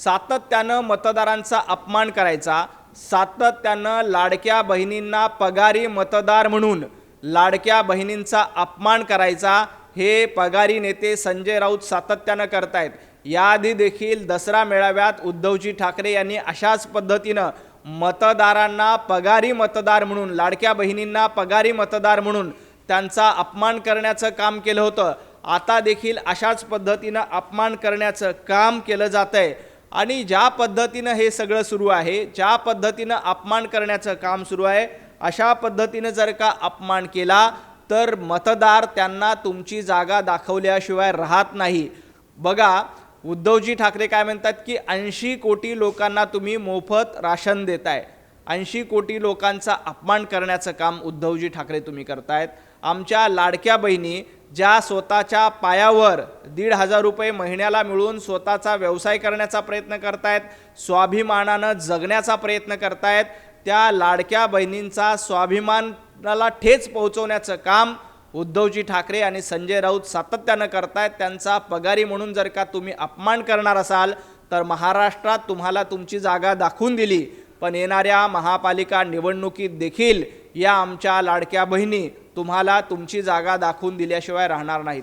सातत्यानं मतदारांचा अपमान करायचा, सातत्यानं लाडक्या बहिणींना पगारी मतदार म्हणून लाडक्या बहिणींचा अपमान करायचा, हे पगारी नेते संजय राऊत सातत्यानं करतायत। याआधी देखील दसरा मेळाव्यात उद्धवजी ठाकरे यांनी अशाच पद्धतीनं मतदारांना पगारी मतदार म्हणून, लाडक्या बहिणींना पगारी मतदार म्हणून त्यांचा अपमान करण्याचं काम केलं होतं। आता देखील अशाच पद्धतीनं अपमान करण्याचं काम केलं जातंय आणि ज्या पद्धतीनं हे सगळं सुरू आहे, ज्या पद्धतीनं अपमान करण्याचं काम सुरू आहे, अशा पद्धतीनं जर का अपमान केला तर मतदार त्यांना तुमची जागा दाखवल्याशिवाय राहत नाही। बघा, उद्धवजी ठाकरे काय म्हणतात की 80 कोटी लोकांना तुम्ही मोफत राशन देताय। 80 कोटी लोकांचा अपमान करण्याचं काम उद्धवजी ठाकरे तुम्ही करतायत। आमच्या लाडक्या बहिणी ज्या स्वतःच्या पायावर 1,500 रुपये महिन्याला मिळून स्वतःचा व्यवसाय करण्याचा प्रयत्न करतायत, स्वाभिमानानं जगण्याचा प्रयत्न करतायत, त्या लाडक्या बहिणींचा स्वाभिमानाला ठेच पोहोचवण्याचं काम उद्धवजी ठाकरे आणि संजय राऊत सातत्यानं करतायत। त्यांचा पगारी म्हणून जर का तुम्ही अपमान करणार असाल तर महाराष्ट्रात तुम्हाला तुमची जागा दाखवून दिली, पण येणाऱ्या महापालिका निवडणुकीत देखील या आमच्या लाडक्या बहिणी तुम्हाला तुमची जागा दाखवून दिल्याशिवाय राहणार नाहीत।